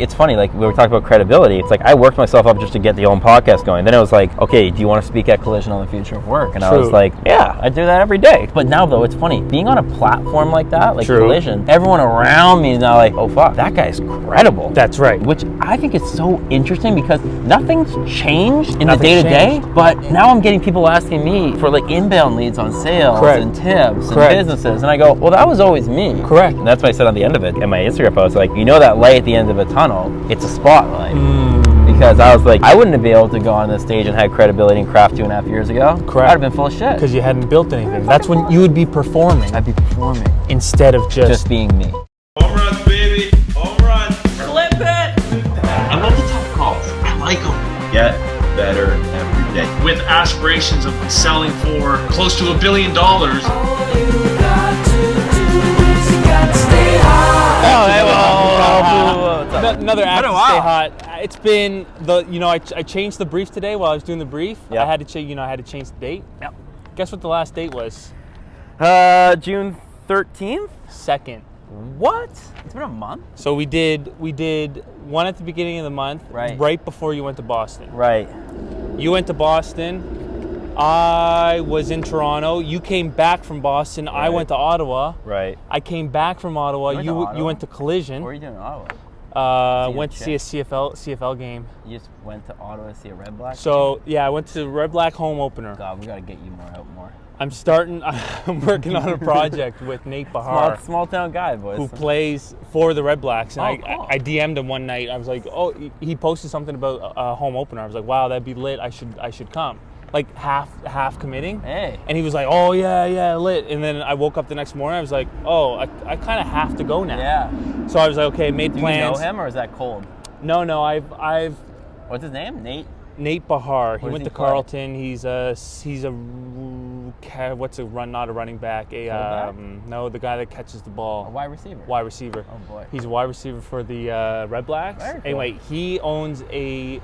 It's funny, like we were talking about credibility. It's like I worked myself up just to get the own podcast going. Then it was like, okay, do you want to speak at Collision on the future of work? And I was like, yeah, I do that every day. But now though, it's funny, being on a platform like that, like Collision, everyone around me is now like, oh fuck, that guy's credible. That's right. Which I think is so interesting because nothing's changed in the day-to-day, but now I'm getting people asking me for like inbound leads on sales and tips and businesses. And I go, well, that was always me. Correct. And that's why I said on the end of it in my Instagram post, like, you know that light at the end of a tunnel, it's a spotlight. Because I was like, I wouldn't have been able to go on this stage and have credibility in craft 2.5 years ago. Correct. I'd have been full of shit. Because you hadn't built anything. That's when you would be performing. I'd be performing. Instead of just being me. Home runs, baby. Home runs. Clip it. I love the tough calls. I like them. Get better every day. With aspirations of selling for close to $1 billion. All you got to do is you got to stay high. Oh, hey, well, another act to stay hot. It's been I changed the brief today while I was doing the brief. Yep. I had to change the date. Yep. Guess what the last date was? June 13th? 2nd. What? It's been a month? So we did one at the beginning of the month, right before you went to Boston. Right. You went to Boston. I was in Toronto. You came back from Boston. Right. I went to Ottawa. Right. I came back from Ottawa. You went to Collision. What were you doing in Ottawa? Went to see a CFL game. You just went to Ottawa to see a Red Black? So yeah, I went to the Red Black home opener. God, we gotta get you out more. I'm working on a project with Nate Bahar. Small town guy, boys. Who plays for the Red Blacks. And cool. I DM'd him one night. I was like, oh, he posted something about a home opener. I was like, wow, that'd be lit. I should come. Like half committing. Hey. And he was like, oh yeah, lit. And then I woke up the next morning. I was like, oh, I kind of have to go now. Yeah. So I was like, okay, made plans. Do you know him or is that cold? No, I've. What's his name? Nate Bahar. He went to play? Carleton. He's a not a running back. No, the guy that catches the ball. A wide receiver. Wide receiver. Oh boy. He's a wide receiver for the Red Blacks. Very cool. Anyway, he owns a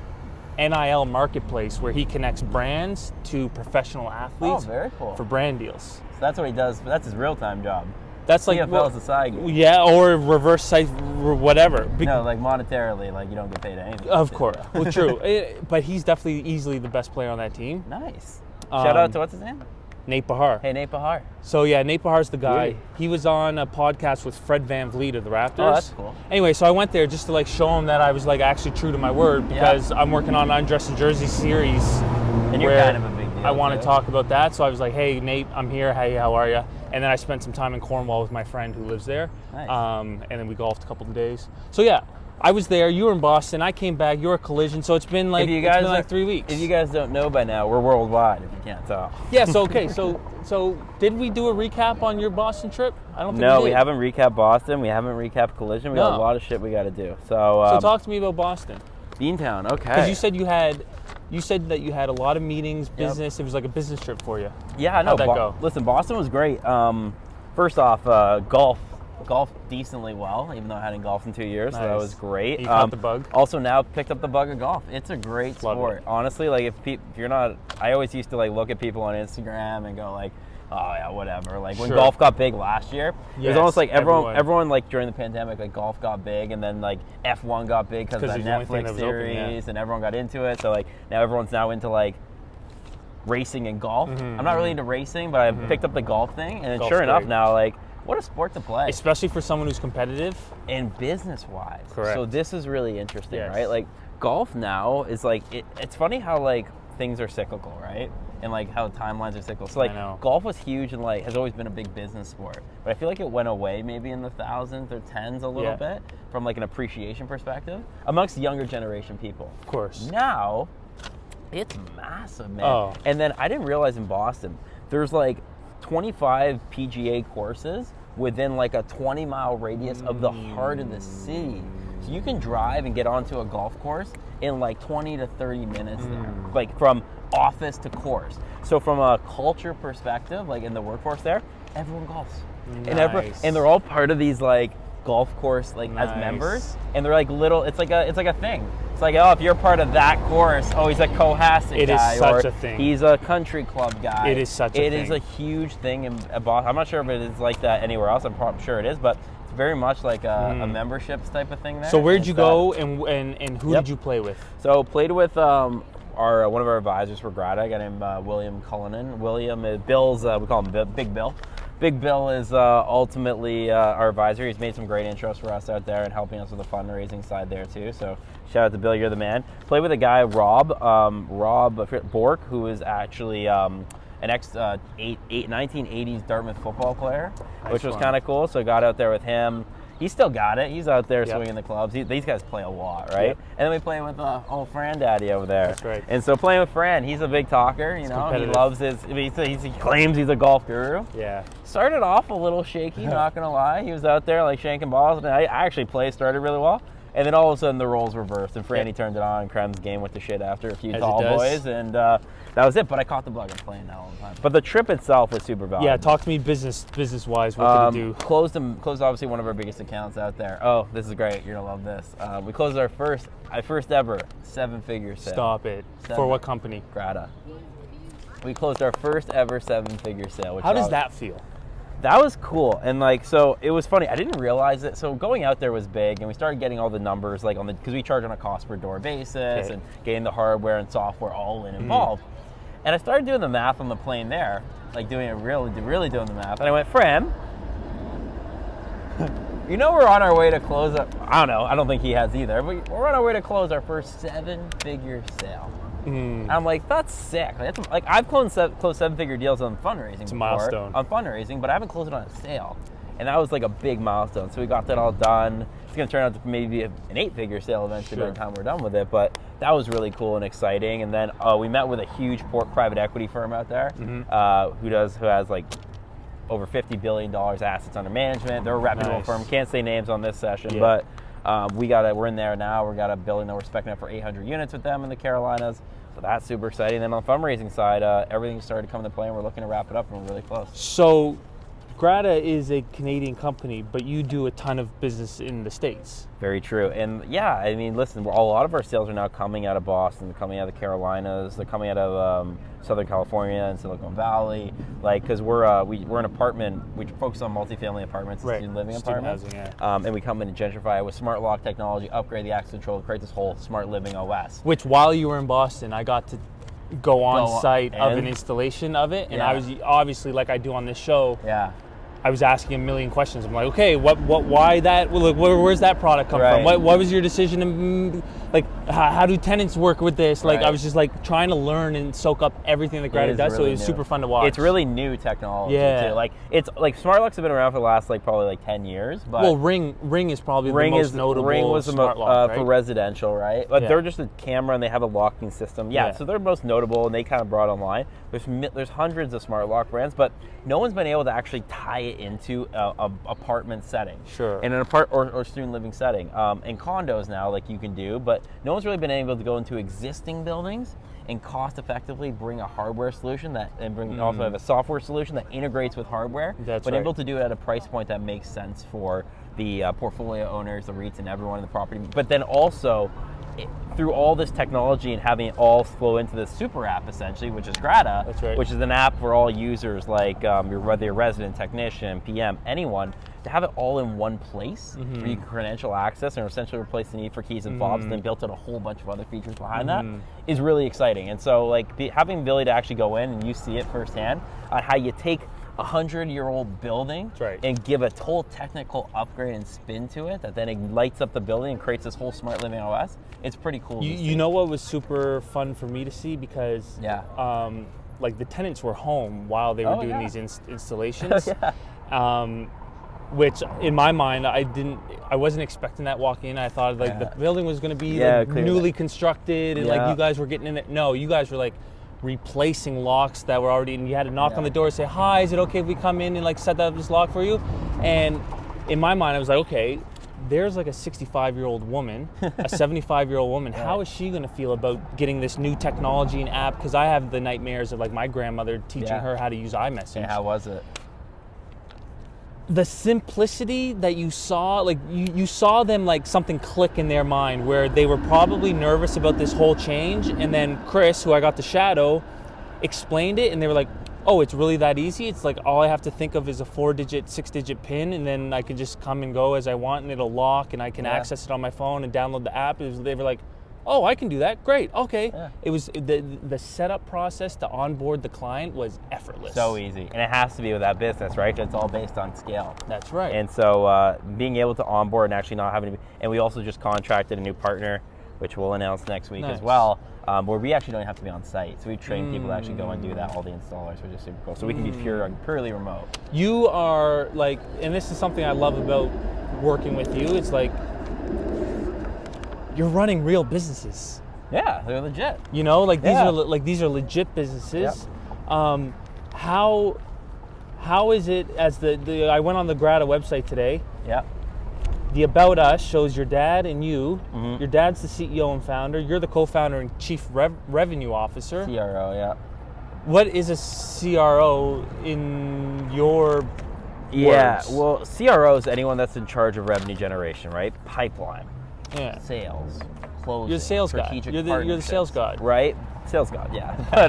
NIL marketplace where he connects brands to professional athletes. Oh, very cool. For brand deals. So that's what he does. That's his real-time job. That's like CFL is a side gig. Yeah, or reverse site, whatever. No, like monetarily, like you don't get paid anything. Of course, well, true. But he's definitely easily the best player on that team. Nice. Shout out to what's his name? Nate Bahar. Hey, Nate Bahar. So yeah, Nate Bahar's the guy. Really? He was on a podcast with Fred Van Vliet of the Raptors. Oh, that's cool. Anyway, so I went there just to like show him that I was like actually true to my word because I'm working on an Undressed in Jersey series. And you're kind of a big deal. I want to talk about that. So I was like, hey, Nate, I'm here. Hey, how are you? And then I spent some time in Cornwall with my friend who lives there. Nice. And then we golfed a couple of days. So yeah, I was there. You were in Boston. I came back. You were at Collision. So it's been like 3 weeks. If you guys don't know by now, we're worldwide. If you can't tell. Yeah. So okay. So did we do a recap on your Boston trip? I don't think No, we we haven't recapped Boston. We haven't recapped Collision. We got a lot of shit we got to do. So talk to me about Boston. Beantown. Okay. Because you said that you had a lot of meetings, business. It was like a business trip for you. Yeah, I know. How'd that go? Listen, Boston was great. First off, golf decently well, even though I hadn't golfed in 2 years, so that was great. You caught the bug? Also now picked up the bug of golf. It's a great sport. Honestly, like if you're not, I always used to like look at people on Instagram and go like, oh yeah, whatever. Like when golf got big last year, it was almost like everyone like during the pandemic, like golf got big, and then like F1 got big because of that Netflix series, and everyone got into it. So like now everyone's now into like racing and golf. I'm not really into racing, but I picked up the golf thing, and sure enough now like, what a sport to play. Especially for someone who's competitive. And business-wise. Correct. So this is really interesting, right? Like golf now is like, it's funny how like things are cyclical, right? And like how timelines are cyclical. So like golf was huge and like has always been a big business sport. But I feel like it went away maybe in the thousands or tens a little bit from like an appreciation perspective amongst younger generation people. Of course. Now, it's massive, man. Oh. And then I didn't realize in Boston, there's like 25 PGA courses within like a 20-mile radius of the heart of the city. So you can drive and get onto a golf course in like 20 to 30 minutes there, like from office to course. So from a culture perspective, like in the workforce there, everyone golfs. Nice. And they're all part of these like golf course like as members, and they're like little, it's like a thing. It's like, oh, if you're part of that course, oh, he's a Cohasset guy. It is such a thing. He's a country club guy. It is such a thing. It is a huge thing in Boston. I'm not sure if it is like that anywhere else. I'm sure it is, but it's very much like a memberships type of thing there. So where'd you go, and who did you play with? So played with one of our advisors for Grata, a guy named William Cullinan. William is Bill's, we call him Big Bill. Big Bill is ultimately our advisor. He's made some great intros for us out there and helping us with the fundraising side there too. So shout out to Bill, you're the man. Played with a guy, Rob Bork, who is actually an 1980s Dartmouth football player, which was kind of cool. So got out there with him. He's still got it. He's out there swinging the clubs. These guys play a lot, right? Yep. And then we play with old Fran Daddy over there. That's right. And so playing with Fran, he's a big talker. You know, he loves his. He claims he's a golf guru. Yeah. Started off a little shaky, not gonna lie. He was out there like shanking balls, and I actually started really well. And then all of a sudden the roles reversed, and Franny turned it on, and Krem's game with the shit after a few tall boys, and that was it. But I caught the bug. I'm playing now all the time. But the trip itself was super valuable. Yeah, talk to me business-wise. What did you do? Closed obviously one of our biggest accounts out there. Oh, this is great. You're gonna love this. We closed our first ever 7-figure sale. Stop it. For what company? Grata. We closed our first ever 7-figure sale. How does that feel? That was cool, and so it was funny. I didn't realize it. So going out there was big, and we started getting all the numbers because we charge on a cost per door basis, and getting the hardware and software all involved. And I started doing the math on the plane there, like really doing the math. And I went, Fran, you know we're on our way to close up. I don't know. I don't think he has either. But we're on our way to close our first 7-figure sale. And I'm like, that's sick. I've closed 7-figure deals on fundraising. It's a milestone. On fundraising, but I haven't closed it on a sale. And that was like a big milestone. So we got that all done. It's going to turn out to maybe an 8-figure sale eventually by the time we're done with it. But that was really cool and exciting. And then we met with a huge private equity firm out there who has like over $50 billion assets under management. They're a reputable firm. Can't say names on this session, but we're in there now. We got a building that we're spec'ing out for 800 units with them in the Carolinas. So that's super exciting. And then on the fundraising side, everything started to come into play, and we're looking to wrap it up, and we're really close. So Grata is a Canadian company, but you do a ton of business in the States. Very true. And yeah, I mean, listen, a lot of our sales are now coming out of Boston, they're coming out of the Carolinas, they're coming out of Southern California and Silicon Valley, because we're an apartment, we focus on multifamily apartments, student living apartments. Housing, and we come in and gentrify with smart lock technology, upgrade the access control, create this whole smart living OS. Which, while you were in Boston, I got to go on site of an installation of it, and I was obviously, like I do on this show, I was asking a million questions. I'm like, okay, why that? Where's that product come from? What was your decision to, how do tenants work with this? I was just trying to learn and soak up everything that Grata does. So it was super fun to watch. It's really new technology too. It's smart locks have been around for the last probably 10 years. But Ring is probably the most notable. Ring was smart lock, for residential, right? But they're just a camera and they have a locking system. So they're most notable, and they kind of brought online. There's hundreds of smart lock brands, but no one's been able to actually tie it into a apartment setting. Sure. In an or student living setting. In condos now, you can do, but no one's really been able to go into existing buildings and cost effectively bring a hardware solution also have a software solution that integrates with hardware, able to do it at a price point that makes sense for the portfolio owners, the REITs, and everyone in the property. But then also, through all this technology and having it all flow into this super app, essentially, which is Grata, which is an app for all users, whether you're a resident, technician, PM, anyone, to have it all in one place where you can credential access and essentially replace the need for keys and fobs, and then built in a whole bunch of other features behind that is really exciting. And so having the ability to actually go in and you see it firsthand on how you take a 100-year-old building and give a total technical upgrade and spin to it that then lights up the building and creates this whole smart living OS. It's pretty cool. You know what was super fun for me to see, because the tenants were home while they were doing these installations. Which in my mind, I wasn't expecting that walking in. I thought the building was going to be newly constructed, and you guys were getting in there. No, you guys were replacing locks that were already, and you had to knock on the door and say, hi, is it okay if we come in and set up this lock for you? And in my mind, I was like, okay, there's a 65-year-old woman, a 75-year-old woman. How is she going to feel about getting this new technology and app? Because I have the nightmares of my grandmother teaching her how to use iMessage. And how was it? The simplicity that you saw, you saw them something click in their mind, where they were probably nervous about this whole change, and then Chris, who I got to shadow, explained it, and they were like, oh, it's really that easy? It's like all I have to think of is a 4-digit, 6-digit PIN, and then I can just come and go as I want, and it'll lock, and I can access it on my phone and download the app. They were like, oh, I can do that. Great. Okay. Yeah. It was the setup process to onboard the client was effortless. So easy. And it has to be with that business, right? It's all based on scale. That's right. And so being able to onboard and actually not having to be, and we also just contracted a new partner, which we'll announce next week as well, where we actually don't have to be on site. So we train people to actually go and do that, all the installers, which is super cool. So we can be purely remote. You are like, and this is something I love about working with you, it's like, you're running real businesses. Yeah, they're legit. You know, like these are legit businesses. Yep. How is it as the I went on the Grata website today. Yeah. The About Us shows your dad and you. Mm-hmm. Your dad's the CEO and founder. You're the co-founder and chief revenue officer. CRO, yeah. What is a CRO in your words? Well, CRO is anyone that's in charge of revenue generation, right? Pipeline. Yeah. Sales, closing. You're the sales guy. You're the sales god, right? Sales god, yeah. But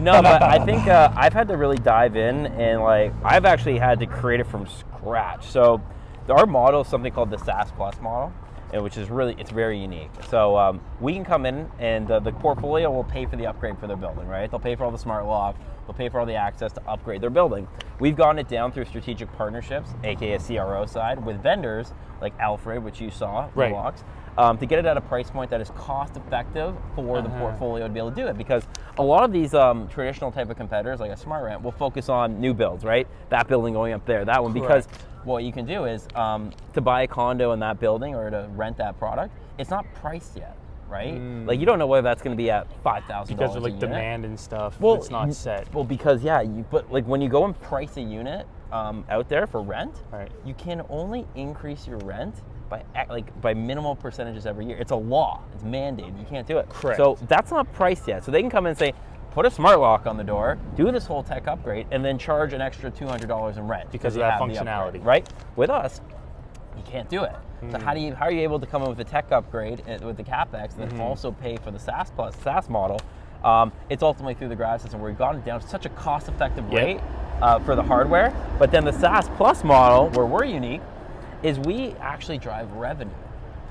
no, but I think I've had to really dive in, and like I've actually had to create it from scratch. So our model is something called the SaaS Plus model, which is it's very unique. So we can come in, and the portfolio will pay for the upgrade for their building, right? They'll pay for all the smart lock. They'll pay for all the access to upgrade their building. We've gotten it down through strategic partnerships, aka CRO side, with vendors like Alfred, which you saw, right. Locks, to get it at a price point that is cost effective for the portfolio to be able to do it. Because a lot of these traditional type of competitors, like a Smart Rent, will focus on new builds, right? That building going up there, that one. Correct. Because what you can do is to buy a condo in that building or to rent that product, it's not priced yet. Right? Like you don't know whether that's going to be at $5,000 because of like demand and stuff. Well, it's not set. Well, because but like when you go and price a unit out there for rent, right. You can only increase your rent by minimal percentages every year. It's a law. It's mandated. You can't do it. Correct. So that's not priced yet. So they can come in and say, put a smart lock on the door, do this whole tech upgrade, and then charge an extra $200 in rent because of that functionality, upgrade, right? With us, you can't do it. So how are you able to come in with a tech upgrade with the CapEx and then also pay for the SaaS model? It's ultimately through the grad system where we've gotten it down to such a cost-effective rate for the hardware. But then the SaaS Plus model, where we're unique, is we actually drive revenue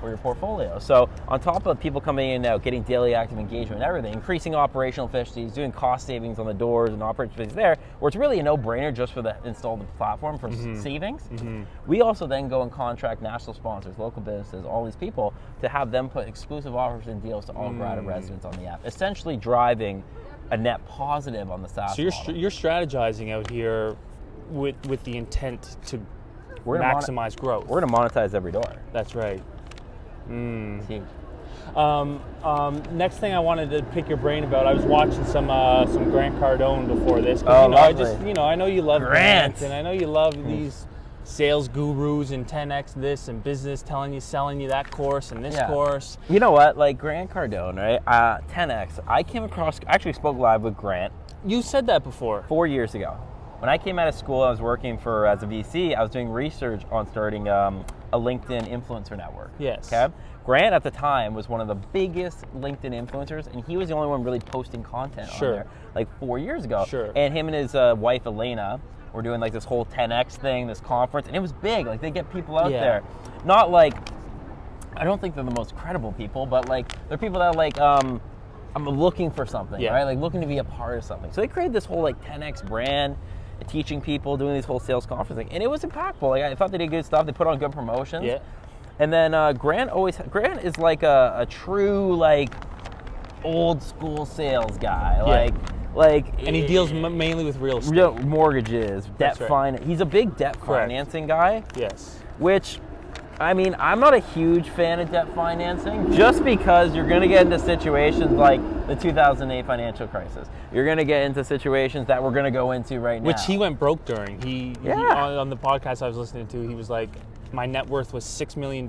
for your portfolio. So on top of people coming in and out, getting daily active engagement and everything, increasing operational efficiencies, doing cost savings on the doors and operating efficiencies there, where it's really a no-brainer just for the installed platform for savings. We also then go and contract national sponsors, local businesses, all these people to have them put exclusive offers and deals to all Grata residents on the app, essentially driving a net positive on the SaaS model. You're strategizing out here with the intent to maximize growth. We're going to monetize every door. That's right. Next thing I wanted to pick your brain about, I was watching some Grant Cardone before this. I know you love Grant, and I know you love these sales gurus and 10x this and business selling you that course and this course. You know what? Like Grant Cardone, right? 10x. I actually spoke live with Grant. You said that before. 4 years ago. When I came out of school, I was working as a VC. I was doing research on starting a LinkedIn influencer network. Yes. Okay. Grant at the time was one of the biggest LinkedIn influencers, and he was the only one really posting content on there, like 4 years ago. Sure. And him and his wife Elena were doing like this whole 10x thing, this conference, and it was big. Like they get people out there, not like I don't think they're the most credible people, but like they're people that are like I'm looking for something, right? Like looking to be a part of something. So they created this whole like 10x brand, teaching people, doing these whole sales conferences, and it was impactful. Like I thought they did good stuff. They put on good promotions. Yeah. And then Grant is like a true like old school sales guy. And he deals mainly with real estate, mortgages, debt finance. He's a big debt financing guy. Yes. Which, I mean, I'm not a huge fan of debt financing, just because you're going to get into situations like the 2008 financial crisis. You're going to get into situations that we're going to go into right now. Which he went broke during. He on the podcast I was listening to, he was like, my net worth was $6 million,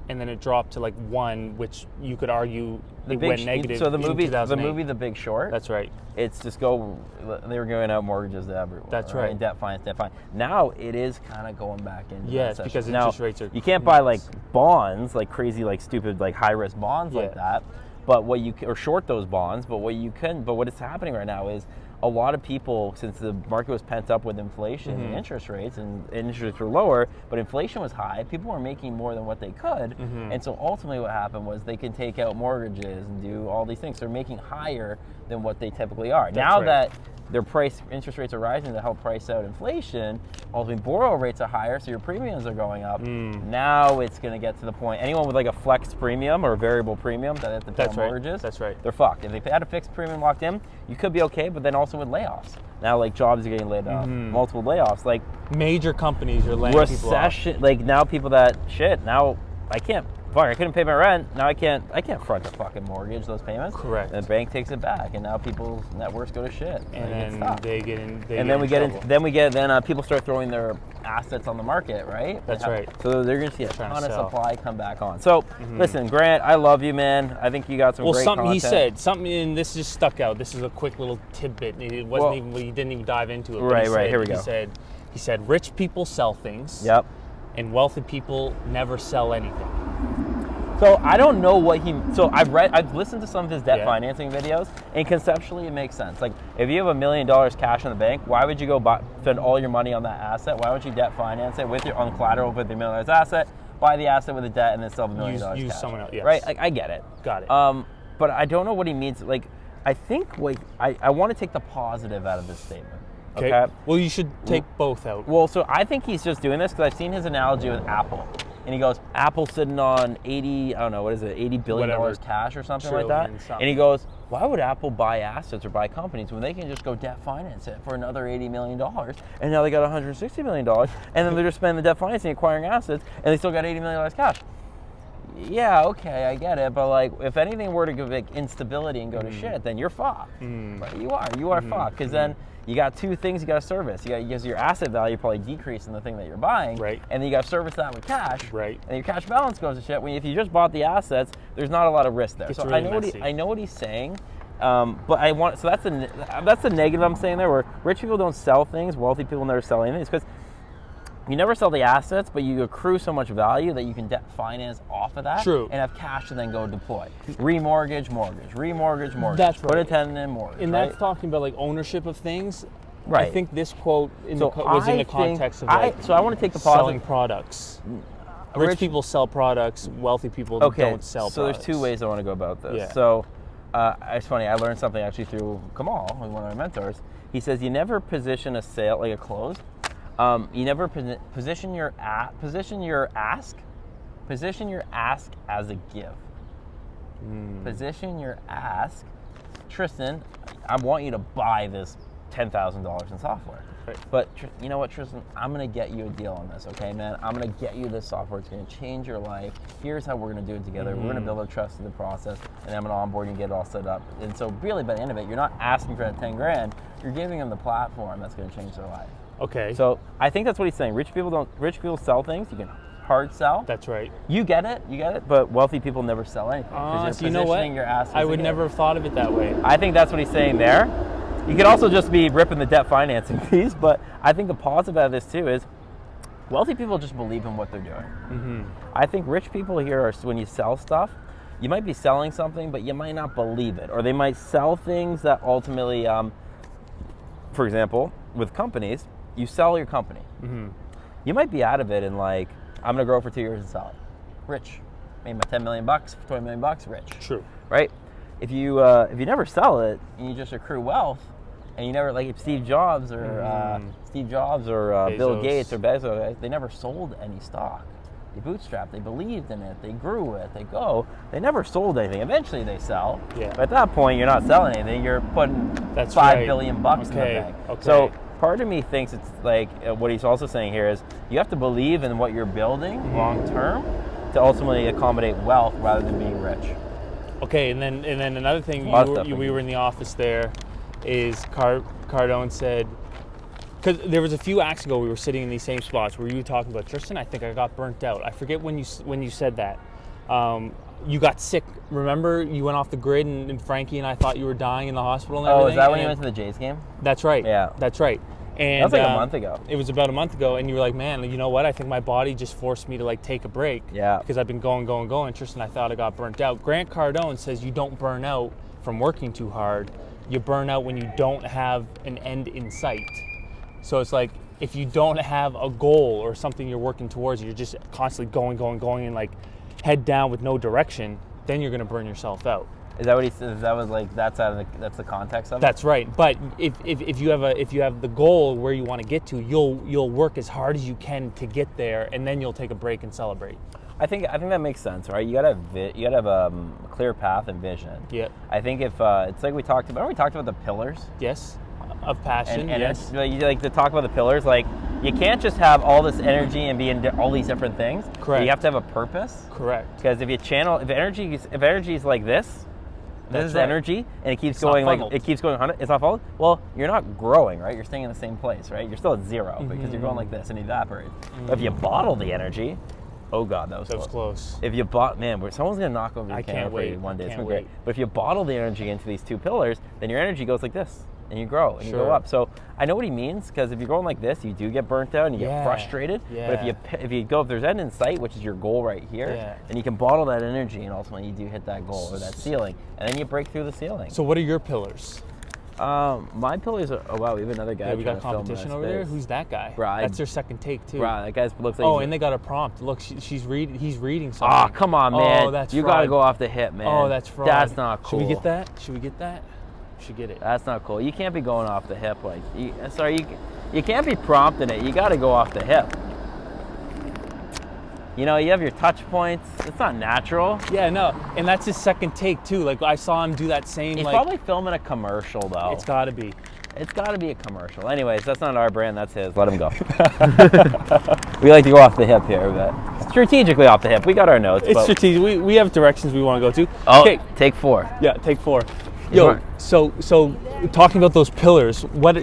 and then it dropped to like $1 million, which you could argue it went negative. So the movie The Big Short. That's right. It's just they were going out mortgages to everyone. That's right. And debt finance. Now it is kind of going back into because interest rates are. You can't buy like bonds, like crazy, like stupid, like high risk bonds like that. But or short those bonds. But what is happening right now is a lot of people, since the market was pent up with inflation and interest rates, and interest rates were lower, but inflation was high, people were making more than what they could. And so ultimately what happened was they can take out mortgages and do all these things. They're making higher than what they typically are. Now that their interest rates are rising to help price out inflation, ultimately borrow rates are higher, so your premiums are going up. Now it's going to get to the point, anyone with like a flex premium or a variable premium that have to pay on mortgages, they're fucked. If they had a fixed premium locked in, you could be okay, but then also with layoffs. Now like jobs are getting laid off, multiple layoffs. Like major companies are laying people off. Like now people that, now I couldn't pay my rent. Now I can't front the fucking mortgage, those payments. Correct. And the bank takes it back, and now people's net worths go to shit. And then they get in. Then people start throwing their assets on the market, right? That's right. So they're going to see a ton of supply come back on. So listen, Grant, I love you, man. I think you got some great something content. and this just stuck out. This is a quick little tidbit. It wasn't he didn't even dive into it. Right. Here we go. He said, rich people sell things. Yep. And wealthy people never sell anything. So I don't know what I've listened to some of his debt financing videos, and conceptually it makes sense. Like if you have $1 million cash in the bank, why would you go spend all your money on that asset? Why don't you debt finance it on collateral with the $1 million asset, buy the asset with the debt, and then sell the $1 million use cash? Someone else, yes. Right? Like I get it. Got it. But I don't know what he means. Like I think I want to take the positive out of this statement. Okay. Well, you should take both out. Well, so I think he's just doing this because I've seen his analogy with Apple. And he goes, Apple's sitting on $80 billion cash or something like that. And he goes, why would Apple buy assets or buy companies when they can just go debt finance it for another $80 million? And now they got $160 million. And then they're just spending the debt financing, acquiring assets, and they still got $80 million cash. Yeah, okay, I get it. But like, if anything were to give like instability and go to shit, then you're fucked. Right? You are fucked. Because then you got two things you got to service. Because your asset value probably decreased in the thing that you're buying. Right. And then you got to service that with cash. Right. And your cash balance goes to shit. If you just bought the assets, there's not a lot of risk there. It's so really I know what he's saying. But that's the negative I'm saying there, where rich people don't sell things, wealthy people never sell anything. It's because you never sell the assets, but you accrue so much value that you can debt finance off of that. True. And have cash to then go deploy. Remortgage, mortgage. That's Put right. a tenant in mortgage. And that's talking about like ownership of things. Right. I think this quote was in the context of like so I want to take the positive. selling products. Rich people sell products, wealthy people don't sell products. So there's two ways I want to go about this. Yeah. So it's funny, I learned something actually through Kamal, one of my mentors. He says you never position a sale like a close. You never position your ask as a give. Position your ask, Tristen, I want you to buy this $10,000 in software. Right. But you know what, Tristen? I'm going to get you a deal on this, okay, man? I'm going to get you this software. It's going to change your life. Here's how we're going to do it together. We're going to build a trust in the process, and I'm going to onboard you and get it all set up. And so really, by the end of it, you're not asking for that 10 grand. You're giving them the platform that's going to change their life. Okay. So I think that's what he's saying. Rich people sell things. You can hard sell. That's right. You get it. But wealthy people never sell anything. So you know what? I would never have thought of it that way. I think that's what he's saying there. You could also just be ripping the debt financing piece, but I think the positive out of this too is wealthy people just believe in what they're doing. I think rich people here are, when you sell stuff, you might be selling something, but you might not believe it. Or they might sell things that ultimately, for example, with companies, you sell your company. You might be out of it and like, I'm gonna grow for 2 years and sell it. Rich. Made my $10 million, $20 million, rich. True. Right? If you never sell it and you just accrue wealth, and you never, like Steve Jobs or Bill Gates or Bezos, they never sold any stock. They bootstrapped, they believed in it, they grew it, they never sold anything. Eventually they sell. Yeah. But at that point, you're not selling anything, you're putting $5 billion in the bank. Okay. So part of me thinks it's like, what he's also saying here is, you have to believe in what you're building long term to ultimately accommodate wealth rather than being rich. Okay, and then another thing, we were in the office there, is Cardone said, because there was a few acts ago we were sitting in these same spots where you were talking about, Tristen, I think I got burnt out. I forget when you said that. You got sick. Remember, you went off the grid, and Frankie and I thought you were dying in the hospital and everything. Oh, is that when you went to the Jays game? That's right. Yeah. That's right. And that was like a month ago. It was about a month ago, and you were like, man, you know what? I think my body just forced me to like take a break. Yeah. Because I've been going. Tristen, I thought I got burnt out. Grant Cardone says you don't burn out from working too hard. you burn out when you don't have an end in sight. So it's like, if you don't have a goal or something you're working towards, you're just constantly going and like head down with no direction, then you're going to burn yourself out. Is that what he says? That was like, that's the context of it? That's right. But if you have the goal where you want to get to, you'll work as hard as you can to get there, and then you'll take a break and celebrate. I think that makes sense, right? You gotta have a clear path and vision. Yeah. I think if it's like we talked about the pillars. Yes. Of passion. And yes. it's, you like to talk about the pillars. Like, you can't just have all this energy and be in all these different things. Correct. You have to have a purpose. Correct. Because if energy is like this is right. energy, and it keeps It's going not like funneled. it keeps going 100. It's not funneled. Well, you're not growing, right? You're staying in the same place, right? You're still at zero because you're going like this and it evaporates. But if you bottle the energy, oh god, that was close. If you someone's gonna knock over your camera for you one day. It's gonna be great. But if you bottle the energy into these two pillars, then your energy goes like this, and you grow and you go up. So I know what he means, because if you're going like this, you do get burnt out and you get frustrated. Yeah. But if there's end in sight, which is your goal right here, then you can bottle that energy, and ultimately you do hit that goal or that ceiling, and then you break through the ceiling. So what are your pillars? My pillars are, oh wow, we have another guy. Yeah, we got competition over there. Who's that guy? That's their second take too. That guy looks like. Oh, and they got a prompt. Look, he's reading something. Oh, come on, man. Oh, that's you gotta go off the hip, man. Oh, that's fraud. That's not cool. Should we get that? Should get it. That's not cool. You can't be going off the hip like. You can't be prompting it. You gotta go off the hip. You know, you have your touch points. It's not natural. Yeah, no, and that's his second take too. Like, I saw him do that same. He's probably filming a commercial though. It's gotta be. It's gotta be a commercial. Anyways, that's not our brand. That's his. Let him go. We like to go off the hip here, but strategically off the hip. We got our notes. It's strategic. We have directions we want to go to. Oh, okay. Take 4. Yeah, take 4. Yo, so talking about those pillars, but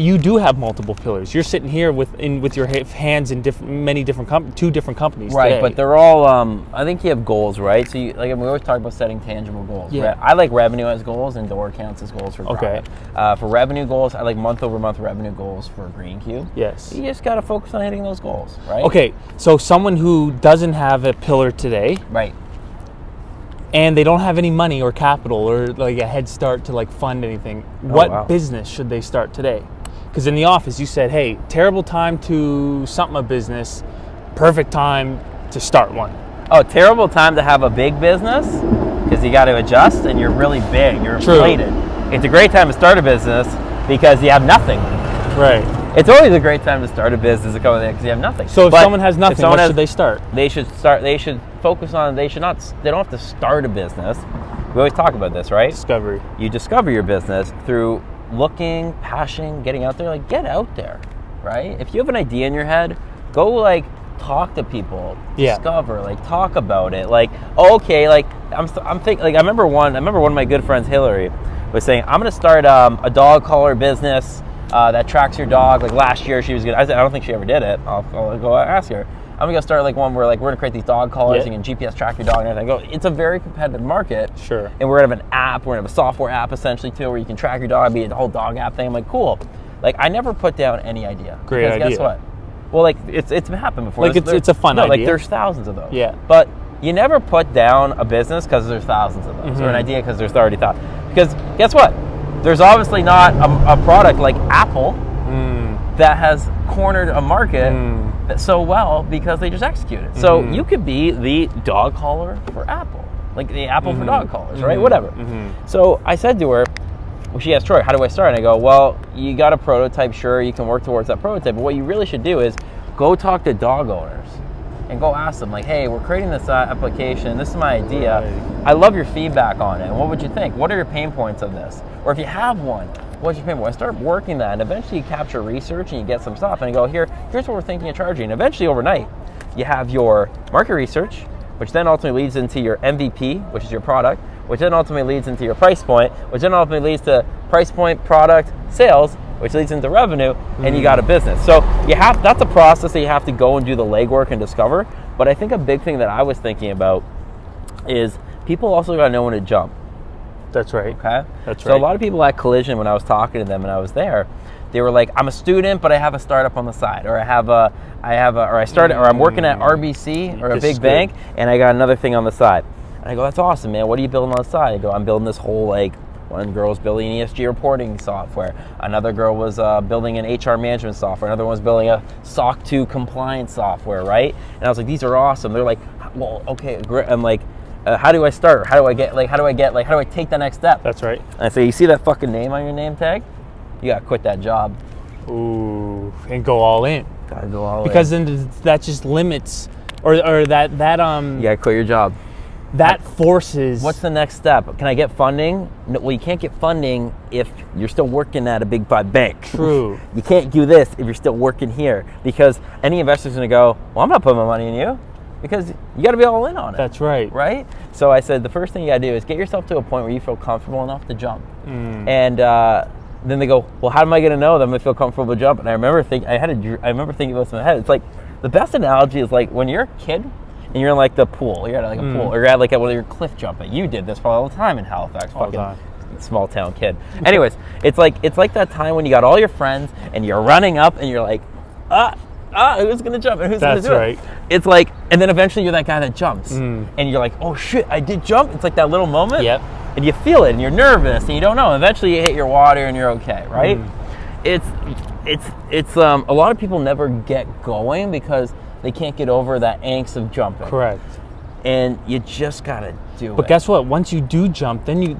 you do have multiple pillars. You're sitting here with your hands in two different companies. Right, today. but they're all. I think you have goals, right? So we always talk about setting tangible goals. Yeah. I like revenue as goals and door counts as goals for okay. For revenue goals, I like month-over-month revenue goals for Greencube. Yes. You just gotta focus on hitting those goals, right? Okay, so someone who doesn't have a pillar today, right, and they don't have any money or capital or like a head start to like fund anything, what business should they start today? Because in the office you said, hey, terrible time to something a business, perfect time to start one. Oh, terrible time to have a big business because you got to adjust and you're really big, you're inflated. It's a great time to start a business because you have nothing. Right. It's always a great time to start a business because you have nothing. So if someone has nothing, what should they start? They should focus on, they don't have to start a business. We always talk about this, right? Discovery. You discover your business through looking, passion, getting out there. Like, get out there, right? If you have an idea in your head, go like talk to people, discover, like talk about it. Like, okay, like I'm thinking, like I remember one of my good friends, Hillary, was saying, I'm gonna start a dog collar business that tracks your dog. Like last year she was gonna, I said, I don't think she ever did it. I'll go ask her. I'm gonna go start like one where like we're gonna create these dog collars and you can GPS track your dog and everything. I go, it's a very competitive market. Sure. And we're gonna have an app, we're gonna have a software app essentially too, where you can track your dog, be a whole dog app thing. I'm like, cool. Like I never put down any idea. Great idea. Guess what? Well, like it's happened before. Like it's a fun idea. Like there's thousands of those. Yeah. But you never put down a business because there's thousands of those, or an idea because there's already thousands. Because guess what? There's obviously not a product like Apple that has cornered a market so well because they just executed. So you could be the dog collar for Apple, like the Apple for dog collars, right? Whatever. So I said to her, well, she asked Troy, how do I start? And I go, well, you got a prototype, sure, you can work towards that prototype, but what you really should do is go talk to dog owners and go ask them, like, hey, we're creating this application, this is my idea, I love your feedback on it, and what would you think? What are your pain points of this? Or if you have one, what's your pain point? I start working that, and eventually you capture research and you get some stuff, and you go, here's what we're thinking of charging. And eventually overnight, you have your market research, which then ultimately leads into your MVP, which is your product, which then ultimately leads into your price point, which then ultimately leads to price point, product, sales, which leads into revenue, and you got a business. So that's a process that you have to go and do the legwork and discover. But I think a big thing that I was thinking about is people also got to know when to jump. That's right. Okay? That's So right. a lot of people at Collision, when I was talking to them and I was there, they were like, I'm a student, but I have a startup on the side, or I'm working at RBC or a big bank, and I got another thing on the side. And I go, that's awesome, man. What are you building on the side? I go, I'm building this whole like One girl was building ESG reporting software. Another girl was building an HR management software. Another one was building a SOC 2 compliance software, right? And I was like, these are awesome. They're like, well, okay, great. I'm like, how do I start? How do I take the next step? That's right. And I say, you see that fucking name on your name tag? You gotta quit that job. Ooh, and go all in. Gotta go all in. Because then that just limits, or that You gotta quit your job. That forces. What's the next step? Can I get funding? No, well, you can't get funding if you're still working at a Big 5 bank. True. You can't do this if you're still working here, because any investor's gonna go, well, I'm not putting my money in you, because you gotta be all in on it. That's right. Right? So I said, the first thing you gotta do is get yourself to a point where you feel comfortable enough to jump. And then they go, well, how am I gonna know that I'm gonna feel comfortable to jump? And I remember thinking about this in my head. It's like, the best analogy is like when you're a kid and you're in like the pool, you're at like a pool, or you're at like one of your cliff jumping. You did this probably all the time in Halifax, fucking small town kid. Anyways, it's like that time when you got all your friends and you're running up and you're like, who's gonna jump and who's gonna do it? It's like, and then eventually you're that guy that jumps, and you're like, oh shit, I did jump. It's like that little moment, and you feel it, and you're nervous, and you don't know. Eventually, you hit your water, and you're okay, right? It's a lot of people never get going because they can't get over that angst of jumping. Correct. And you just gotta do it. But guess what? Once you do jump, then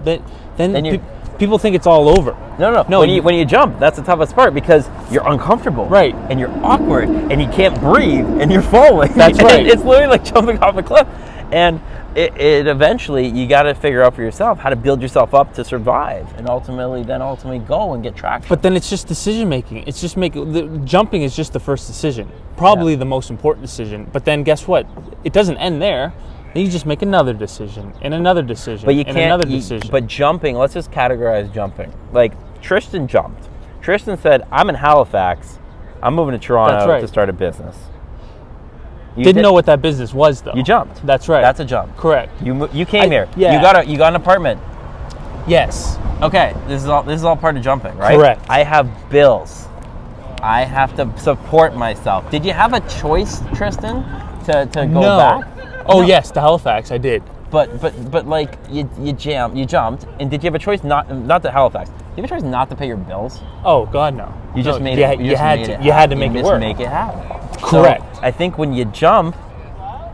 people think it's all over. No. When you jump, that's the toughest part, because you're uncomfortable, right? And you're awkward, and you can't breathe, and you're falling. That's right. It's literally like jumping off a cliff, and it eventually you got to figure out for yourself how to build yourself up to survive, and ultimately go and get traction. But then it's just decision making. It's just jumping is just the first decision, probably the most important decision. But then guess what? It doesn't end there. Then you just make another decision and another decision. But you can't. Another decision. But jumping, let's just categorize jumping. Like Tristen jumped. Tristen said, "I'm in Halifax. I'm moving to Toronto to start a business." You didn't know what that business was, though. You jumped. That's right. That's a jump. Correct. You came here. Yeah. You got an apartment. Yes. Okay. This is all part of jumping, right? Correct. I have bills. I have to support myself. Did you have a choice, Tristen, to go back? Oh, yes, to Halifax, I did. But like you jumped, and did you have a choice not to Halifax? Did you have a choice not to pay your bills? Oh God, no. You just made it. You had to make it work. Make it happen. Correct. So I think when you jump,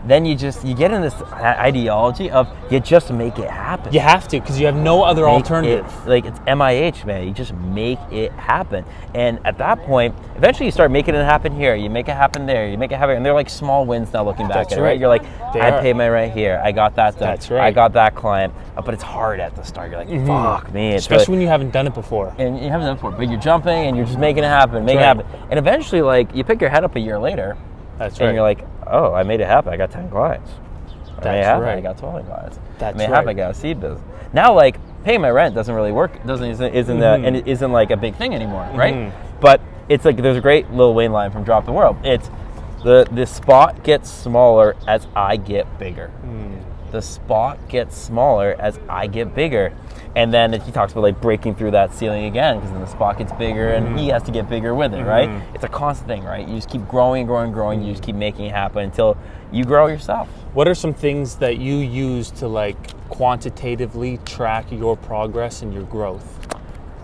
then you get in this ideology of you just make it happen. You have to, because you have no other alternative. It's MIH, man. You just make it happen. And at that point, eventually you start making it happen here. You make it happen there. You make it happen. And they're like small wins now looking back at it, right? You're like, I paid my rent here. I got that done. That's right. I got that client. But it's hard at the start. You're like, fuck me. Especially when you haven't done it before. And you haven't done it before. But you're jumping and you're just making it happen. It happen. And eventually, like, you pick your head up a year later. That's right. And you're like, oh, I made it happen. I got 10 clients. That's right. I got 12 clients. That's right. I got a seed business. Now, like, paying my rent doesn't really work. And it isn't like a big thing anymore, right? But it's like there's a great Lil Wayne line from Drop the World. It's the spot gets smaller as I get bigger. The spot gets smaller as I get bigger. And then he talks about like breaking through that ceiling again, because then the spot gets bigger and he has to get bigger with it, right? It's a constant thing, right? You just keep growing. You just keep making it happen until you grow yourself. What are some things that you use to like quantitatively track your progress and your growth?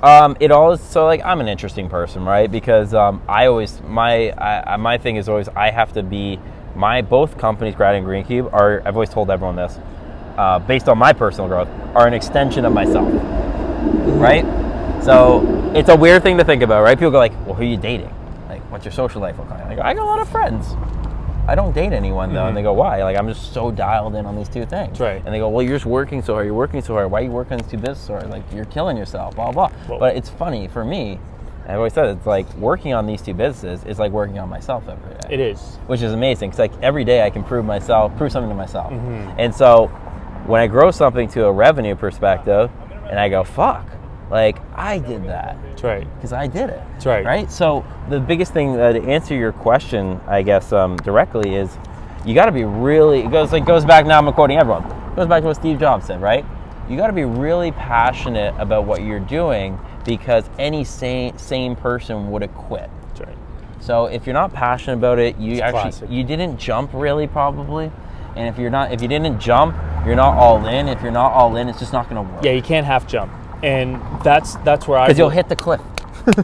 I'm an interesting person, right? Because my thing is always I have to be both companies, Grant and Greencube, I've always told everyone this, based on my personal growth, are an extension of myself, right? So it's a weird thing to think about, right? People go like, well, who are you dating? Like, what's your social life look like? I go, I got a lot of friends. I don't date anyone, though. And they go, why? Like, I'm just so dialed in on these two things. That's right. And they go, well, you're just working so hard. You're working so hard. Why are you working on these two businesses so hard? Like, you're killing yourself, blah, blah. Whoa. But it's funny for me. I've always said it's like working on these two businesses is like working on myself every day. It is. Which is amazing, because like every day I can prove something to myself. And so when I grow something to a revenue perspective and I go, fuck, like I did that. That's right. Because I did it. That's right. Right? So the biggest thing to answer your question, I guess, directly is you got to be really, it goes back, now I'm quoting everyone, it goes back to what Steve Jobs said, right? You got to be really passionate about what you're doing, because any sane person would have quit. That's right. So if you're not passionate about it, you didn't jump really, probably. And if you didn't jump, you're not all in. If you're not all in, it's just not going to work. Yeah, you can't half jump. And that's where I... Because you'll hit the cliff.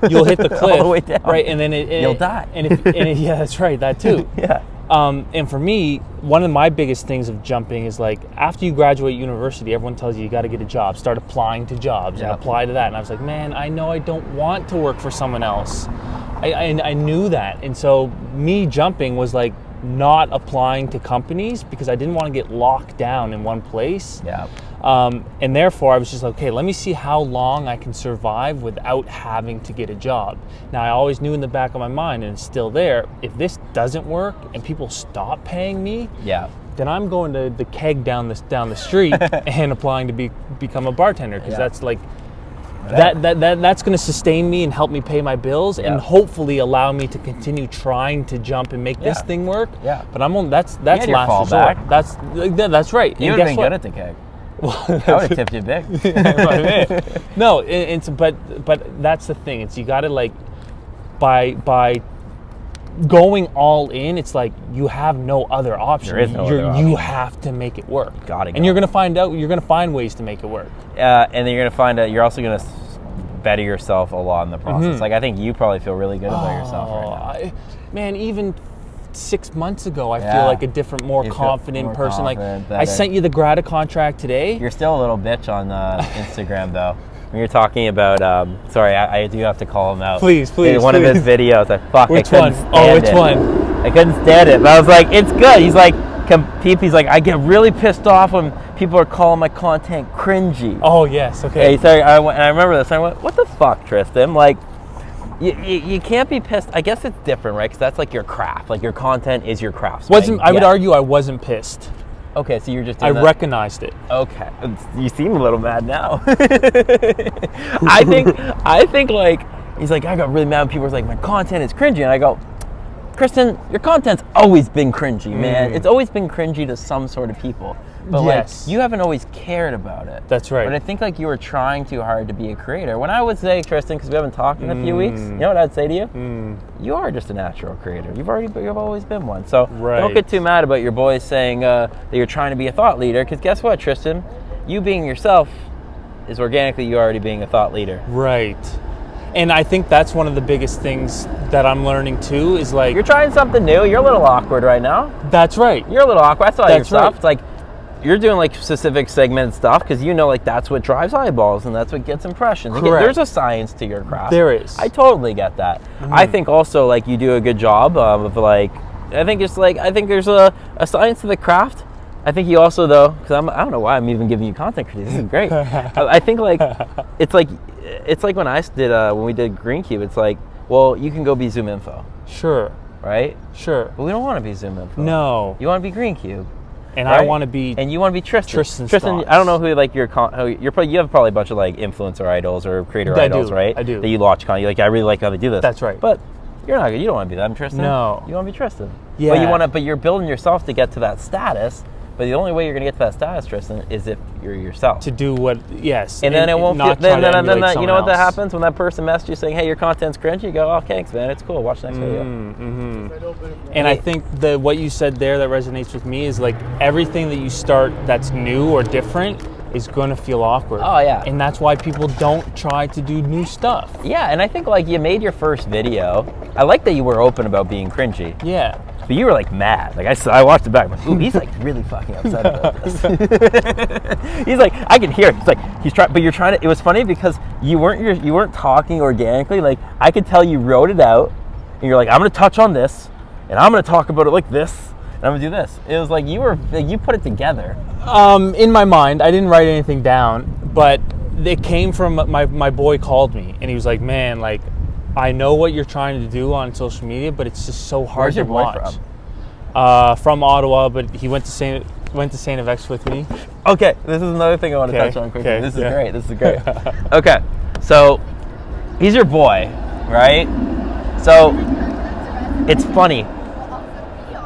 You'll hit the cliff. All the way down. Right, and then you'll die. Yeah, that's right, that too. Yeah. And for me, one of my biggest things of jumping is like, after you graduate university, everyone tells you got to get a job, start applying to jobs and apply to that. And I was like, man, I know I don't want to work for someone else. I knew that. And so me jumping was like not applying to companies because I didn't want to get locked down in one place. Yeah. And therefore, I was just like, okay, let me see how long I can survive without having to get a job. Now, I always knew in the back of my mind, and it's still there, if this doesn't work and people stop paying me, then I'm going to the keg down the street and applying to become a bartender, because that's like, that's going to sustain me and help me pay my bills and hopefully allow me to continue trying to jump and make this thing work. Yeah. But that's last resort. That's right. You would have been good at the keg. I would have tipped you big. No, but that's the thing. It's you got to like by going all in. It's like you have no other option. There is no other option. You have to make it work. Got it. And you're gonna find ways to make it work. And then you're gonna find out. You're also gonna better yourself a lot in the process. Mm-hmm. Like I think you probably feel really good about yourself right now. Man, even 6 months ago, I feel like a different, more confident person. Confident, like I sent you the Grata contract today. You're still a little bitch on Instagram though. When you're talking about, sorry, I do have to call him out. Please. One of his videos, Which one? Which one? I couldn't stand it, but I was like, it's good. He's like, he's like, I get really pissed off when people are calling my content cringy. Oh yes, okay. Hey, sorry, and I remember this. I went, what the fuck, Tristen? Like, you can't be pissed. I guess it's different, right? Because that's like your craft. Like your content is your craft. I would argue I wasn't pissed. Okay, so you're just. I recognized it. Okay, you seem a little mad now. I think like he's like, I got really mad when people were like, my content is cringy, and I go, Tristen, your content's always been cringy, man. It's always been cringy to some sort of people. But like, you haven't always cared about it. That's right. But I think like you were trying too hard to be a creator. When I would say, Tristen, because we haven't talked in a few weeks, you know what I'd say to you? You are just a natural creator. You've always been one. So don't get too mad about your boys saying that you're trying to be a thought leader. Because guess what, Tristen? You being yourself is organically you already being a thought leader. Right. And I think that's one of the biggest things that I'm learning too is like... You're trying something new. You're a little awkward right now. That's right. You're a little awkward. I saw your stuff. Right. It's like you're doing like specific segment stuff because you know like that's what drives eyeballs and that's what gets impressions. Correct. There's a science to your craft. There is. I totally get that. I think also like you do a good job of like, I think there's a science to the craft. I think you also though, because I don't know why I'm even giving you content criticism. This is great. I think like it's like when we did Greencube. It's like, well, you can go be Zoom Info. Sure. Right. Sure. But we don't want to be Zoom Info. No. You want to be Greencube. And right? I want to be, and you want to be Tristen. Tristen, I don't know who like you have probably a bunch of like influencer idols or creator idols, right? I do. That you watch content. You're like, I really like how they do this. That's right. But you don't want to be them, Tristen. No. You want to be Tristen. Yeah. But you're building yourself to get to that status. But the only way you're going to get to that status, Tristen, is if you're yourself. To do what, yes. And then it won't feel, then you know what that else. happens when that person messages you saying, hey, your content's cringy, you go, oh, thanks, man, it's cool, watch the next video. And I think what you said there that resonates with me is like everything that you start that's new or different is going to feel awkward. Oh, yeah. And that's why people don't try to do new stuff. Yeah, and I think like you made your first video. I like that you were open about being cringy. Yeah. But you were like mad. Like I watched it back. I'm like, ooh, he's like really fucking upset about this. He's like, I can hear it. He's like, he's trying. But you're trying to. It was funny because you weren't talking organically. Like I could tell you wrote it out, and you're like, I'm gonna touch on this, and I'm gonna talk about it like this, and I'm gonna do this. It was like you put it together. In my mind, I didn't write anything down, but it came from my boy called me, and he was like, man, like. I know what you're trying to do on social media, but it's just so hard to watch. Where's your boy from? From Ottawa, but he went to Saint FX with me. Okay, this is another thing I want to touch on quickly. Okay, This is great. Okay, so he's your boy, right? So it's funny.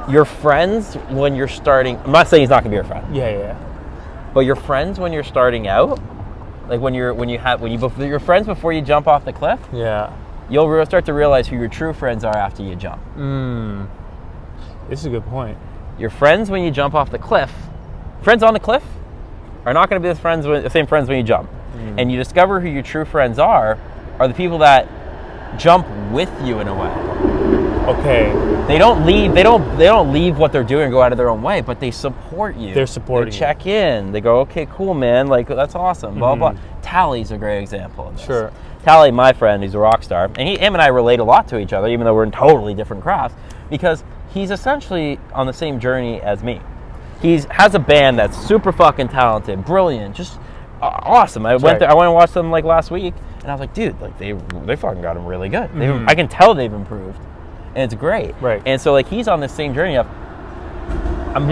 Your friends when you're starting. I'm not saying he's not gonna be your friend. Yeah. But your friends when you're starting out, like when your friends before you jump off the cliff. Yeah. You'll start to realize who your true friends are after you jump. This is a good point. Your friends when you jump off the cliff, friends on the cliff, are not going to be the same friends when you jump. And you discover who your true friends are the people that jump with you in a way. Okay. They don't leave what they're doing and go out of their own way, but they support you. They're supporting you. They check in. They go, okay, cool, man. Like, that's awesome. Blah, blah. Tally's a great example of this. Sure. Tally, my friend, he's a rock star, and him and I relate a lot to each other, even though we're in totally different crafts, because he's essentially on the same journey as me. He has a band that's super fucking talented, brilliant, just awesome. I went and watched them like last week, and I was like, dude, like they fucking got him really good. I can tell they've improved, and it's great. Right. And so like he's on the same journey of I'm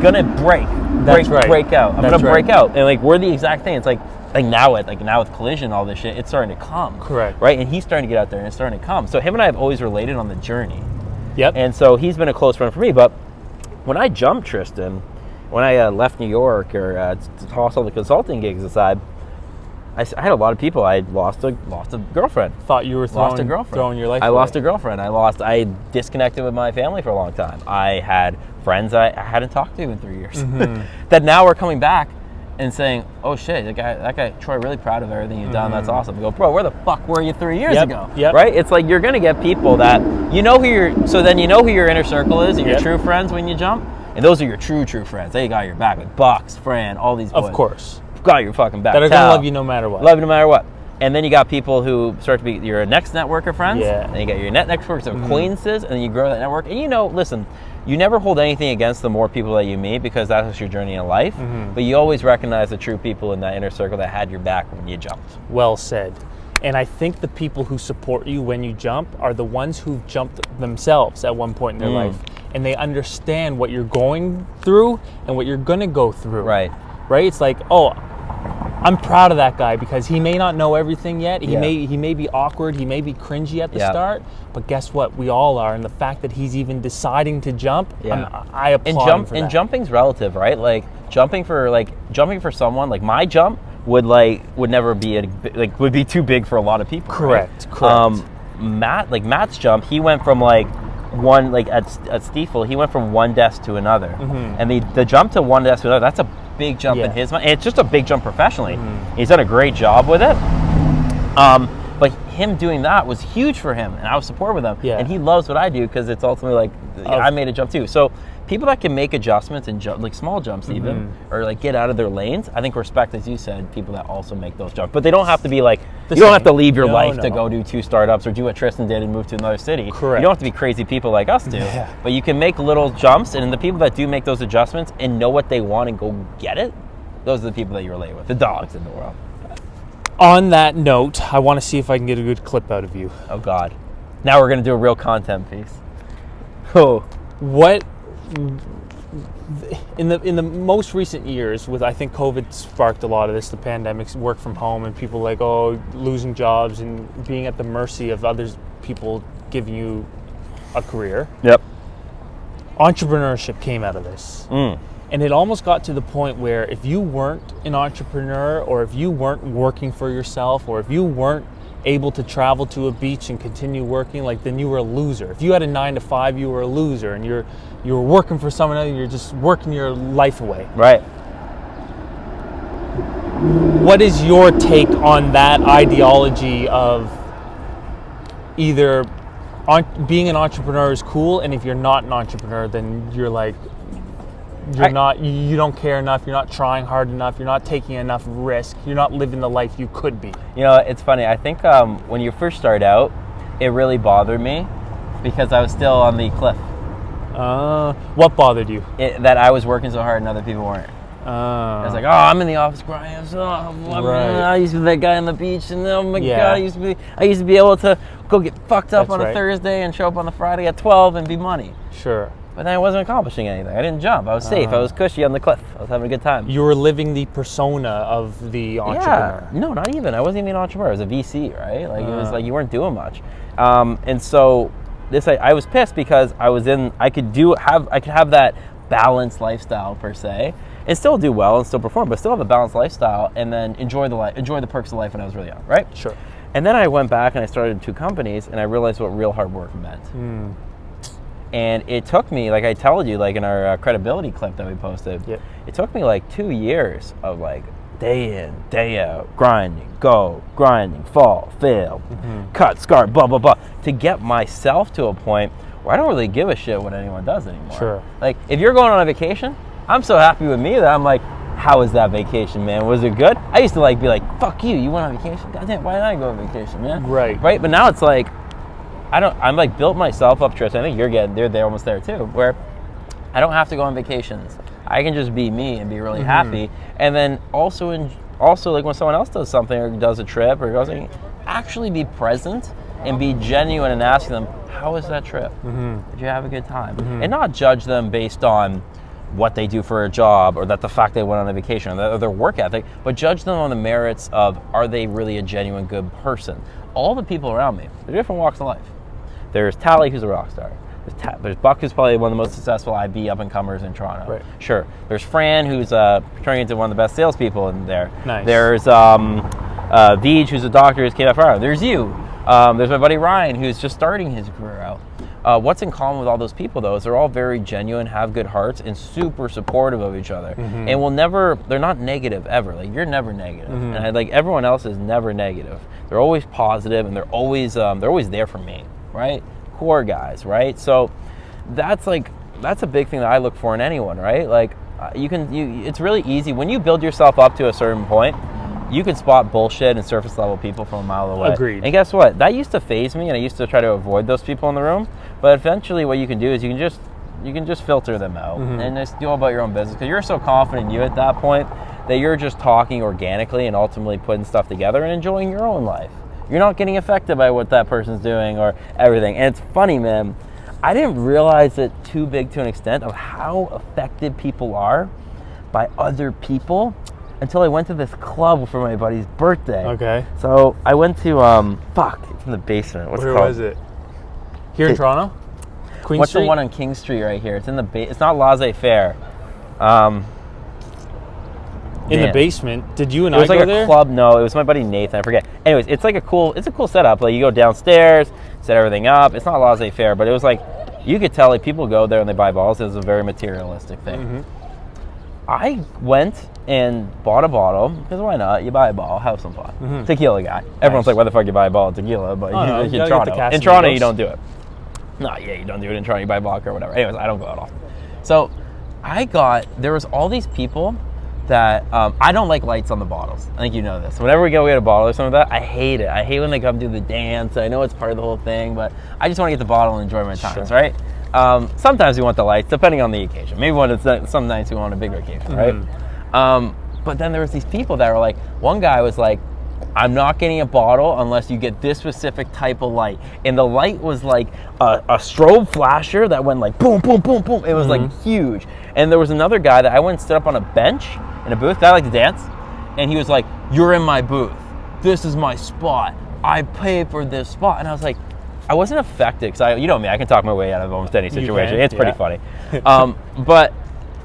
gonna break out. I'm gonna break out, and like we're the exact thing. It's like now with Collision, all this shit, it's starting to come. Correct. Right, and he's starting to get out there, and it's starting to come. So him and I have always related on the journey. Yep. And so he's been a close friend for me. But when I jumped Tristen, when I left New York or to toss all the consulting gigs aside, I had a lot of people. I lost a girlfriend. Thought you were throwing your life away. I lost a girlfriend. I disconnected with my family for a long time. I had friends I hadn't talked to in 3 years that now are coming back and saying, oh shit, that guy, Troy, really proud of everything you've done. That's awesome. I go, bro, where the fuck were you 3 years ago? Yep. Right? It's like you're going to get people that you know who your inner circle is and your true friends when you jump. And those are your true friends. They got your back, like Bucks, Fran, all these boys. Of course. Got your fucking back. That are going to love you no matter what. Love you no matter what. And then you got people who start to be your next network of friends. Yeah. And you got your networks of acquaintances, and then you grow that network. And listen, you never hold anything against the more people that you meet because that's your journey in life. But you always recognize the true people in that inner circle that had your back when you jumped. Well said. And I think the people who support you when you jump are the ones who've jumped themselves at one point in their life. And they understand what you're going through and what you're going to go through. Right. Right? It's like, oh, I'm proud of that guy because he may not know everything yet. He may be awkward. He may be cringy at the start. But guess what? We all are. And the fact that he's even deciding to jump, I applaud him for that. And jumping's relative, right? Like jumping for someone, like my jump would never be would be too big for a lot of people. Correct. Right? Matt's jump, he went from one at Stiefel, he went from one desk to another, and the jump to one desk to another, that's a big jump in his mind. And it's just a big jump professionally. He's done a great job with it. But him doing that was huge for him, and I was supportive with him. Yeah. And he loves what I do because it's ultimately I made a jump too. So people that can make adjustments and jump, like small jumps even, or get out of their lanes, I think respect, as you said, people that also make those jumps. But they don't have to be you don't have to leave your life to go do 2 startups or do what Tristen did and move to another city. Correct. You don't have to be crazy people like us do. Yeah. But you can make little jumps, and the people that do make those adjustments and know what they want and go get it, those are the people that you relate with, the dogs in the world. On that note, I want to see if I can get a good clip out of you. Oh God. Now we're going to do a real content piece. Oh. What in the most recent years, with I think COVID sparked a lot of this, the pandemic, work from home, and people losing jobs and being at the mercy of others, people giving you a career. Yep. Entrepreneurship came out of this. And it almost got to the point where if you weren't an entrepreneur, or if you weren't working for yourself, or if you weren't able to travel to a beach and continue working, then you were a loser. If you had a 9-to-5, you were a loser, and you were working for someone else, and you're just working your life away. Right. What is your take on that ideology of either being an entrepreneur is cool, and if you're not an entrepreneur, then you're you don't care enough, you're not trying hard enough, you're not taking enough risk, you're not living the life you could be? It's funny. I think when you first start out, it really bothered me because I was still on the cliff. What bothered you? That I was working so hard and other people weren't. I was like, I'm in the office grinding. I used to be that guy on the beach, and oh my God, I used to be able to go get fucked up on a Thursday and show up on the Friday at 12 and be money. Sure. But then I wasn't accomplishing anything. I didn't jump. I was safe. I was cushy on the cliff. I was having a good time. You were living the persona of the entrepreneur. Yeah. No, not even. I wasn't even an entrepreneur. I was a VC, right? It was you weren't doing much. And so I was pissed because I could have that balanced lifestyle per se, and still do well and still perform, but still have a balanced lifestyle, and then enjoy the perks of life when I was really young, right? Sure. And then I went back and I started 2 companies, and I realized what real hard work meant. And it took me, like I told you, in our credibility clip that we posted, it took me 2 years of day in, day out, grinding, fall, fail, cut, scar, blah, blah, blah, to get myself to a point where I don't really give a shit what anyone does anymore. Sure. Like, if you're going on a vacation, I'm so happy with me that I'm like, how was that vacation, man? Was it good? I used to like be like, fuck you, you went on vacation? Goddamn, why didn't I go on vacation, man? Right. But now it's like, I'm like built myself up, Tristen. I think they're almost there too, where I don't have to go on vacations. I can just be me and be really happy. And then also like when someone else does something or does a trip or goes, actually be present and be genuine and ask them, how was that trip? Did you have a good time? And not judge them based on what they do for a job or that the fact they went on a vacation or their work ethic, but judge them on the merits of, are they really a genuine good person? All the people around me, they're different walks of life. There's Tally, who's a rock star. There's Buck, who's probably one of the most successful IB up-and-comers in Toronto. Right. Sure. There's Fran, who's turning into one of the best salespeople in there. Nice. There's Vij, who's a doctor who's came out far. There's you. There's my buddy Ryan, who's just starting his career out. What's in common with all those people, though, is they're all very genuine, have good hearts, and super supportive of each other. And they're not negative ever. Like, you're never negative. And like, everyone else is never negative. They're always positive, and they're always there for me, right? Core guys, right? So that's a big thing that I look for in anyone, right? Like, it's really easy. When you build yourself up to a certain point, you can spot bullshit and surface level people from a mile away. Agreed. And guess what? That used to faze me, and I used to try to avoid those people in the room. But eventually, what you can do is you can just filter them out and just do all about your own business, because you're so confident in you at that point that you're just talking organically and ultimately putting stuff together and enjoying your own life. You're not getting affected by what that person's doing or everything. And it's funny, man. I didn't realize it too big to an extent of how affected people are by other people until I went to this club for my buddy's birthday. Okay. So I went to, it's in the basement. What's it called? Where was it? Here in Toronto? Queen Street? The one on King Street right here? It's in the it's not Laissez-Faire. In the basement? Did you and I go there? It was like there? A club. No, it was my buddy Nathan. I forget. Anyways, it's a cool setup. Like, you go downstairs, set everything up. It's not Laissez-Faire, but it was like, you could tell like people go there and they buy bottles. It was a very materialistic thing. I went and bought a bottle, because why not? You buy a bottle, have some fun. Tequila guy. Everyone's like, why the fuck you buy a bottle of tequila? But in Toronto, you don't do it. You don't do it in Toronto. You buy vodka or whatever. Anyways, I don't go out often. So there was all these people that, I don't like lights on the bottles. I think you know this. Whenever we get a bottle or something like that, I hate it. I hate when they come do the dance. I know it's part of the whole thing, but I just want to get the bottle and enjoy my times, right? Sometimes we want the lights, depending on the occasion. Maybe when it's some nights we want a bigger occasion, right? But then there was these people that were like, one guy was like, I'm not getting a bottle unless you get this specific type of light. And the light was like a strobe flasher that went like boom, boom, boom, boom. It was like huge. And there was another guy that I went and stood up on a bench in a booth. Guy liked to dance. And he was like, you're in my booth. This is my spot. I pay for this spot. And I was like, I wasn't affected, because you know me, I can talk my way out of almost any situation. It's pretty funny. But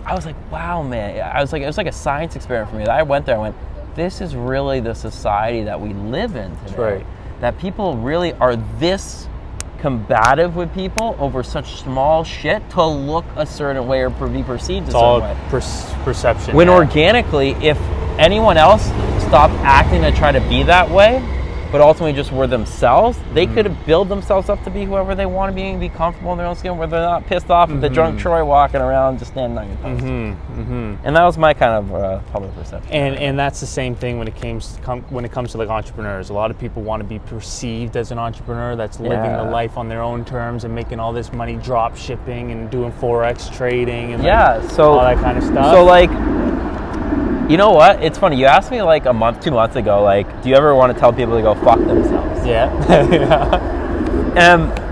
I was like, wow, man. It was like a science experiment for me. I went there, I went, this is really the society that we live in today. Right. That people really are this combative with people over such small shit to look a certain way or be perceived a certain way. It's all perception. When organically, if anyone else stopped acting to try to be that way, but ultimately just were themselves, they could build themselves up to be whoever they want to be and be comfortable in their own skin, where they're not pissed off at the drunk Troy walking around just standing on your toes. And that was my kind of public perception. And that's the same thing when it comes to like entrepreneurs. A lot of people want to be perceived as an entrepreneur that's living the life on their own terms and making all this money drop shipping and doing Forex trading and all that kind of stuff. So like, you know what? It's funny. You asked me like 2 months ago, like, do you ever want to tell people to go fuck themselves? Yeah.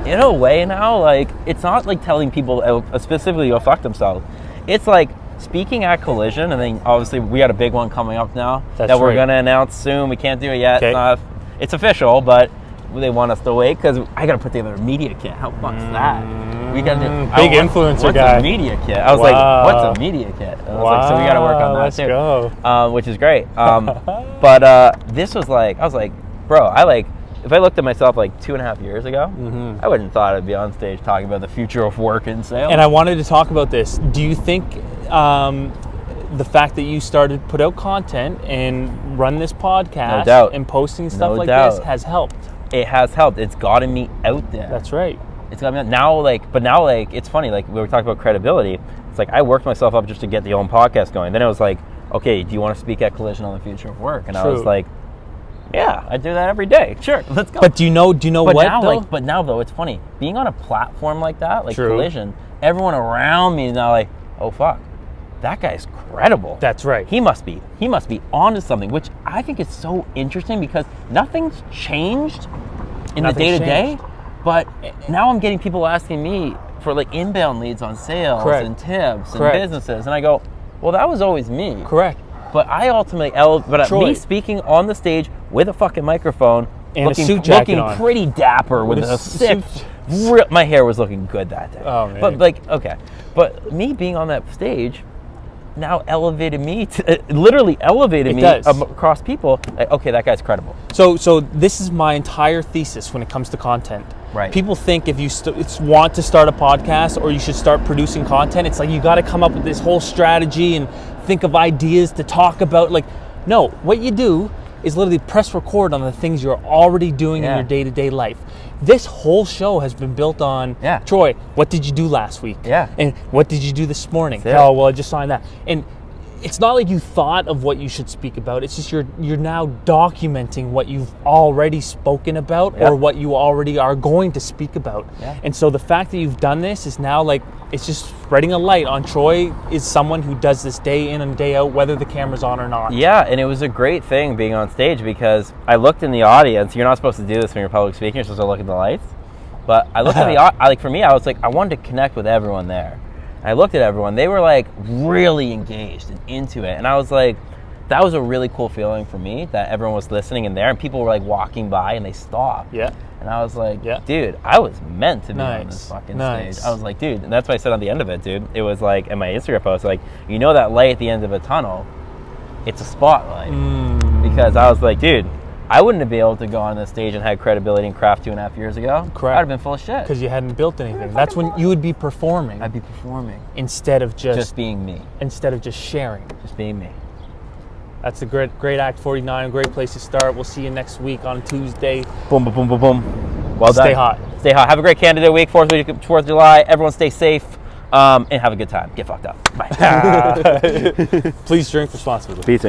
In a way now, like, it's not like telling people specifically to go fuck themselves. It's like speaking at Collision, and then obviously we got a big one coming up now that we're going to announce soon. We can't do it yet. Okay. It's official, but they want us to wait because I got to put together a media kit. How fuck's that? We got to big influencer What's guy. a media kit? I was like, what's a media kit? And I was like, so we got to work on that too. Let's go. Which is great. But this was like, I was like, bro, if I looked at myself like 2.5 years ago, I wouldn't have thought I'd be on stage talking about the future of work and sales. And I wanted to talk about this. Do you think the fact that you started to put out content and run this podcast No doubt. and posting stuff No like doubt. this has helped. It has helped. It's gotten me out there. That's right. It's got me out. Now, it's funny, like, we were talking about credibility. It's like, I worked myself up just to get the own podcast going. Then it was like, okay, do you want to speak at Collision on the future of work? And I was like, yeah, I do that every day. Sure, let's go. But do you know but what, now, though? but now, though, it's funny. Being on a platform like that, like True. Collision, everyone around me is now like, oh, fuck, that guy's credible. That's right. He must be onto something, which I think is so interesting because nothing's changed in the day-to-day, but now I'm getting people asking me for like inbound leads on sales and tips and businesses, and I go, well, that was always me. Correct. But I ultimately, me speaking on the stage with a fucking microphone, and a suit jacket looking pretty dapper with a sick, my hair was looking good that day. Oh, man. But me being on that stage now elevated me, literally elevated me across people. Like, okay, that guy's credible. So this is my entire thesis when it comes to content. Right. People think if you want to start a podcast or you should start producing content, it's like you got to come up with this whole strategy and think of ideas to talk about. Like, no, what you do is literally press record on the things you're already doing in your day-to-day life. This whole show has been built on, Troy, what did you do last week? Yeah. And what did you do this morning? Oh, well, I just signed that. And it's not like you thought of what you should speak about. It's just you're now documenting what you've already spoken about or what you already are going to speak about. Yeah. And so the fact that you've done this is now like, it's just spreading a light on Troy is someone who does this day in and day out, whether the camera's on or not. Yeah, and it was a great thing being on stage because I looked in the audience. You're not supposed to do this when you're public speaking. You're supposed to look at the lights. But I looked at the for me, I was like, I wanted to connect with everyone there. And I looked at everyone. They were like really engaged and into it. And I was like, that was a really cool feeling for me that everyone was listening in there and people were like walking by and they stopped. Yeah. And I was like, dude, I was meant to be on this fucking stage. I was like, dude, and that's what I said on the end of it, dude. It was like, in my Instagram post, like, you know that light at the end of a tunnel, it's a spotlight. Because I was like, dude, I wouldn't have been able to go on this stage and had credibility in craft 2.5 years ago. Correct. I'd have been full of shit. Because you hadn't built anything. That's when you would be performing. I'd be performing. Instead of just being me. Instead of just sharing. Just being me. That's a great Act 49, great place to start. We'll see you next week on Tuesday. Boom, boom, boom, boom, boom. Well done. Stay hot. Stay hot. Have a great candidate week, 4th of July. Everyone stay safe and have a good time. Get fucked up. Bye. Please drink responsibly. Peace.